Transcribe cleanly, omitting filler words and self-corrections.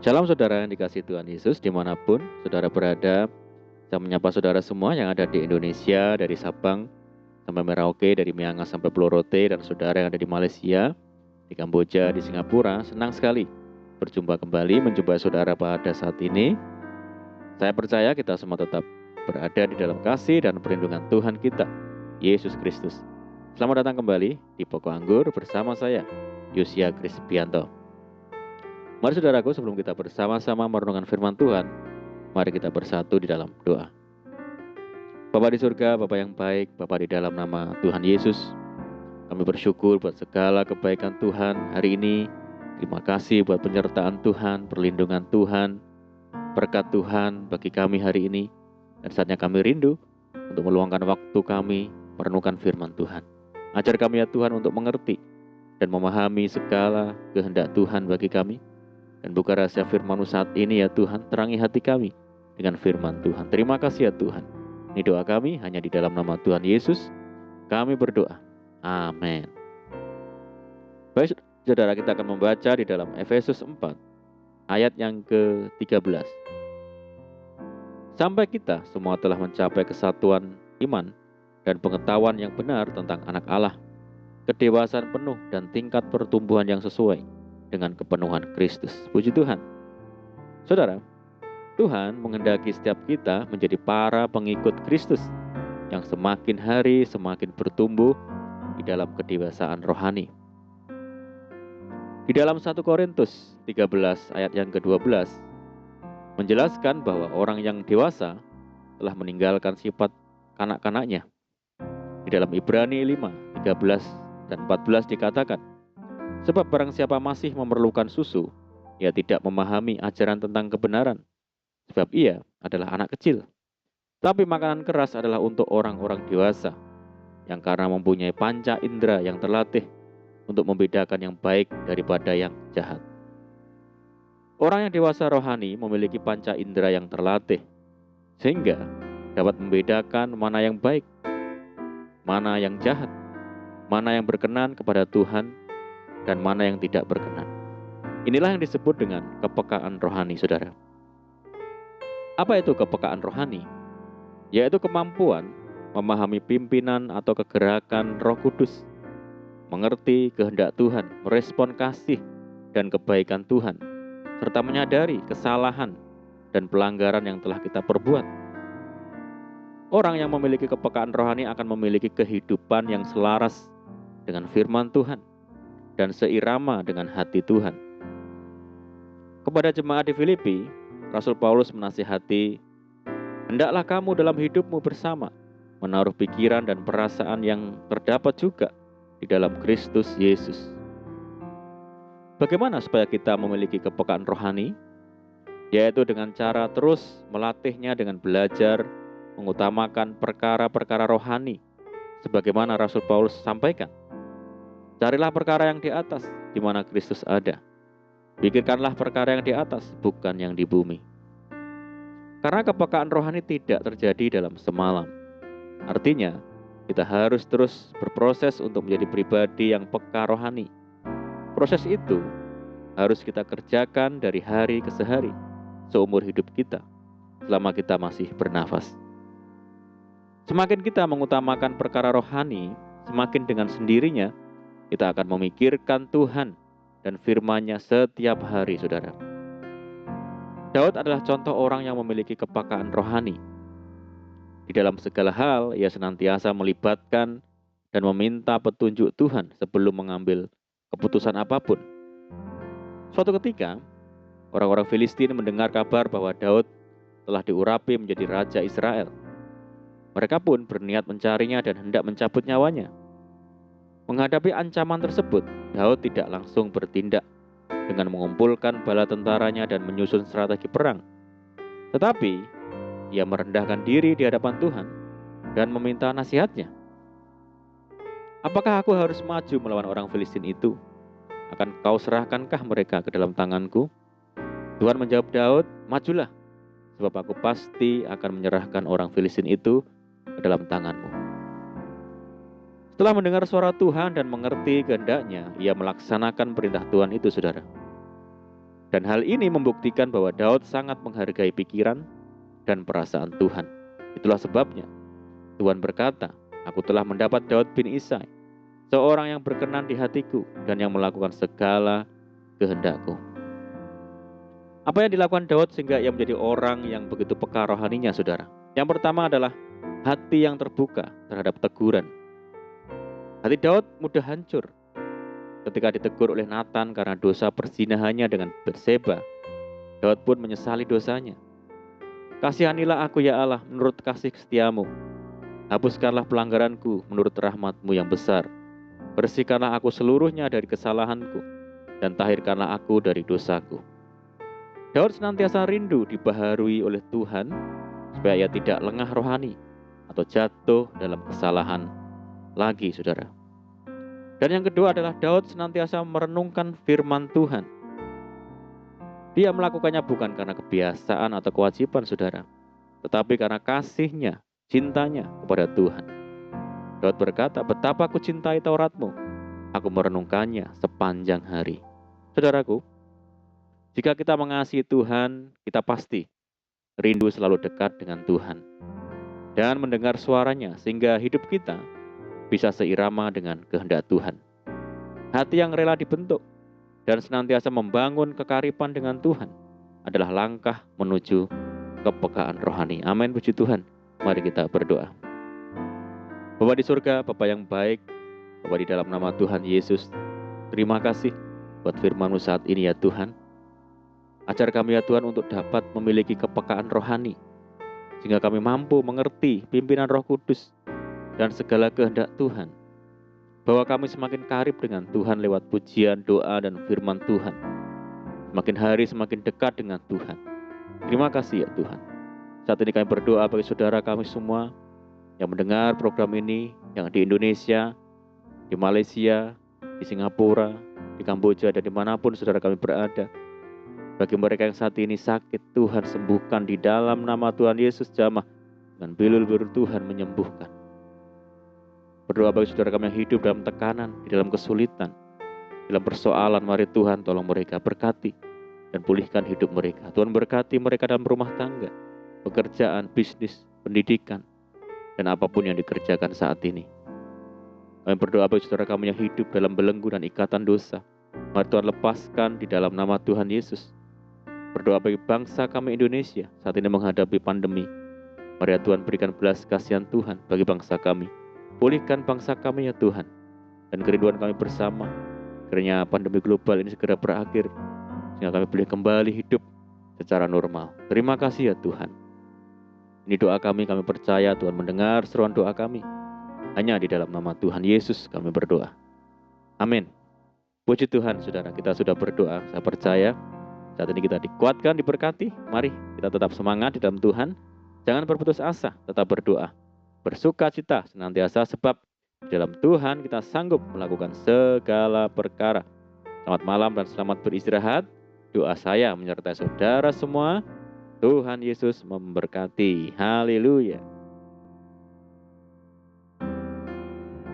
Shalom saudara yang dikasihi Tuhan Yesus dimanapun saudara berada. Saya menyapa saudara semua yang ada di Indonesia, dari Sabang sampai Merauke, dari Miangas sampai Pulau Rote, dan saudara yang ada di Malaysia, di Kamboja, di Singapura. Senang sekali berjumpa kembali, menjumpai saudara pada saat ini. Saya percaya kita semua tetap berada di dalam kasih dan perlindungan Tuhan kita, Yesus Kristus. Selamat datang kembali di Pokok Anggur bersama saya, Yosia Krispianto. Mari saudaraku, sebelum kita bersama-sama merenungkan firman Tuhan, mari kita bersatu di dalam doa. Bapa di surga, Bapa yang baik, Bapa di dalam nama Tuhan Yesus, kami bersyukur buat segala kebaikan Tuhan hari ini. Terima kasih buat penyertaan Tuhan, perlindungan Tuhan, berkat Tuhan bagi kami hari ini. Dan saatnya kami rindu untuk meluangkan waktu kami merenungkan firman Tuhan. Ajar kami ya Tuhan untuk mengerti dan memahami segala kehendak Tuhan bagi kami. Dan buka rahasia firman-Mu saat ini ya Tuhan, terangi hati kami dengan firman Tuhan. Terima kasih ya Tuhan. Ini doa kami hanya di dalam nama Tuhan Yesus. Kami berdoa. Amin. Baik saudara, kita akan membaca di dalam Efesus 4 ayat yang ke-13. Sampai kita semua telah mencapai kesatuan iman dan pengetahuan yang benar tentang anak Allah, kedewasaan penuh dan tingkat pertumbuhan yang sesuai dengan kepenuhan Kristus. Puji Tuhan. Saudara, Tuhan menghendaki setiap kita menjadi para pengikut Kristus yang semakin hari semakin bertumbuh di dalam kedewasaan rohani. Di dalam 1 Korintus 13 ayat yang ke-12 menjelaskan bahwa orang yang dewasa telah meninggalkan sifat kanak-kanaknya. Di dalam Ibrani 5, 13 dan 14 dikatakan, sebab barang siapa masih memerlukan susu, ia tidak memahami ajaran tentang kebenaran, sebab ia adalah anak kecil. Tapi makanan keras adalah untuk orang-orang dewasa, yang karena mempunyai panca indera yang terlatih untuk membedakan yang baik daripada yang jahat. Orang yang dewasa rohani memiliki panca indera yang terlatih, sehingga dapat membedakan mana yang baik, mana yang jahat, mana yang berkenan kepada Tuhan, dan mana yang tidak berkenan. Inilah yang disebut dengan kepekaan rohani, saudara. Apa itu kepekaan rohani? Yaitu kemampuan memahami pimpinan atau kegerakan Roh Kudus, mengerti kehendak Tuhan, merespon kasih dan kebaikan Tuhan, serta menyadari kesalahan dan pelanggaran yang telah kita perbuat. Orang yang memiliki kepekaan rohani akan memiliki kehidupan yang selaras dengan firman Tuhan dan seirama dengan hati Tuhan. Kepada jemaat di Filipi, Rasul Paulus menasihati, hendaklah kamu dalam hidupmu bersama menaruh pikiran dan perasaan yang terdapat juga di dalam Kristus Yesus. Bagaimana supaya kita memiliki kepekaan rohani? Yaitu dengan cara terus melatihnya dengan belajar mengutamakan perkara-perkara rohani, sebagaimana Rasul Paulus sampaikan. Carilah perkara yang di atas, di mana Kristus ada. Pikirkanlah perkara yang di atas, bukan yang di bumi. Karena kepekaan rohani tidak terjadi dalam semalam. Artinya, kita harus terus berproses untuk menjadi pribadi yang peka rohani. Proses itu harus kita kerjakan dari hari ke hari, seumur hidup kita, selama kita masih bernafas. Semakin kita mengutamakan perkara rohani, semakin dengan sendirinya, kita akan memikirkan Tuhan dan firman-Nya setiap hari, saudara. Daud adalah contoh orang yang memiliki kepekaan rohani. Di dalam segala hal, ia senantiasa melibatkan dan meminta petunjuk Tuhan sebelum mengambil keputusan apapun. Suatu ketika, orang-orang Filistin mendengar kabar bahwa Daud telah diurapi menjadi raja Israel. Mereka pun berniat mencarinya dan hendak mencabut nyawanya. Menghadapi ancaman tersebut, Daud tidak langsung bertindak dengan mengumpulkan bala tentaranya dan menyusun strategi perang. Tetapi, ia merendahkan diri di hadapan Tuhan dan meminta nasihatnya. Apakah aku harus maju melawan orang Filistin itu? Akan kau serahkankah mereka ke dalam tanganku? Tuhan menjawab Daud, majulah, sebab aku pasti akan menyerahkan orang Filistin itu ke dalam tanganmu. Setelah mendengar suara Tuhan dan mengerti kehendak-Nya, ia melaksanakan perintah Tuhan itu, saudara. Dan hal ini membuktikan bahwa Daud sangat menghargai pikiran dan perasaan Tuhan. Itulah sebabnya Tuhan berkata, "Aku telah mendapat Daud bin Isai, seorang yang berkenan di hatiku dan yang melakukan segala kehendakku." Apa yang dilakukan Daud sehingga ia menjadi orang yang begitu peka rohaninya, saudara? Yang pertama adalah hati yang terbuka terhadap teguran. Hati Daud mudah hancur ketika ditegur oleh Nathan karena dosa perzinahannya dengan Batseba. Daud pun menyesali dosanya. "Kasihanilah aku ya Allah menurut kasih setiamu. Hapuskanlah pelanggaranku menurut rahmat-Mu yang besar. Bersihkanlah aku seluruhnya dari kesalahanku dan tahirkanlah aku dari dosaku." Daud senantiasa rindu dibaharui oleh Tuhan supaya ia tidak lengah rohani atau jatuh dalam kesalahan lagi, saudara. Dan yang kedua adalah Daud senantiasa merenungkan firman Tuhan. Dia melakukannya bukan karena kebiasaan atau kewajiban, saudara, tetapi karena kasihnya, cintanya kepada Tuhan. Daud berkata, "Betapa aku cintai Taurat-Mu, aku merenungkannya sepanjang hari." Saudaraku, jika kita mengasihi Tuhan, kita pasti rindu selalu dekat dengan Tuhan dan mendengar suaranya sehingga hidup kita bisa seirama dengan kehendak Tuhan. Hati yang rela dibentuk dan senantiasa membangun kekaripan dengan Tuhan adalah langkah menuju kepekaan rohani. Amin, puji Tuhan. Mari kita berdoa. Bapa di surga, Bapa yang baik, Bapa di dalam nama Tuhan Yesus, terima kasih buat firman-Mu saat ini ya Tuhan. Ajar kami ya Tuhan untuk dapat memiliki kepekaan rohani, sehingga kami mampu mengerti pimpinan Roh Kudus dan segala kehendak Tuhan. Bahwa kami semakin karib dengan Tuhan lewat pujian, doa, dan firman Tuhan. Semakin hari semakin dekat dengan Tuhan. Terima kasih ya Tuhan. Saat ini kami berdoa bagi saudara kami semua yang mendengar program ini, yang di Indonesia, di Malaysia, di Singapura, di Kamboja, dan dimanapun saudara kami berada. Bagi mereka yang saat ini sakit, Tuhan sembuhkan di dalam nama Tuhan Yesus jamah. Dengan bilul-bilul Tuhan menyembuhkan. Berdoa bagi saudara kami yang hidup dalam tekanan, di dalam kesulitan, dalam persoalan, mari Tuhan tolong mereka, berkati dan pulihkan hidup mereka. Tuhan berkati mereka dalam rumah tangga, pekerjaan, bisnis, pendidikan, dan apapun yang dikerjakan saat ini. Kami berdoa bagi saudara kami yang hidup dalam belenggu dan ikatan dosa. Mari Tuhan lepaskan di dalam nama Tuhan Yesus. Berdoa bagi bangsa kami Indonesia saat ini menghadapi pandemi. Mari Tuhan berikan belas kasihan Tuhan bagi bangsa kami. Pulihkan bangsa kami ya Tuhan. Dan kerinduan kami bersama, kiranya pandemi global ini segera berakhir, sehingga kami boleh kembali hidup secara normal. Terima kasih ya Tuhan. Ini doa kami percaya Tuhan mendengar seruan doa kami. Hanya di dalam nama Tuhan Yesus kami berdoa. Amin. Puji Tuhan saudara, kita sudah berdoa. Saya percaya saat ini kita dikuatkan, diberkati. Mari kita tetap semangat di dalam Tuhan. Jangan berputus asa, tetap berdoa. Bersuka cita senantiasa sebab di dalam Tuhan kita sanggup melakukan segala perkara. Selamat malam dan selamat beristirahat. Doa saya menyertai saudara semua. Tuhan Yesus memberkati. Haleluya.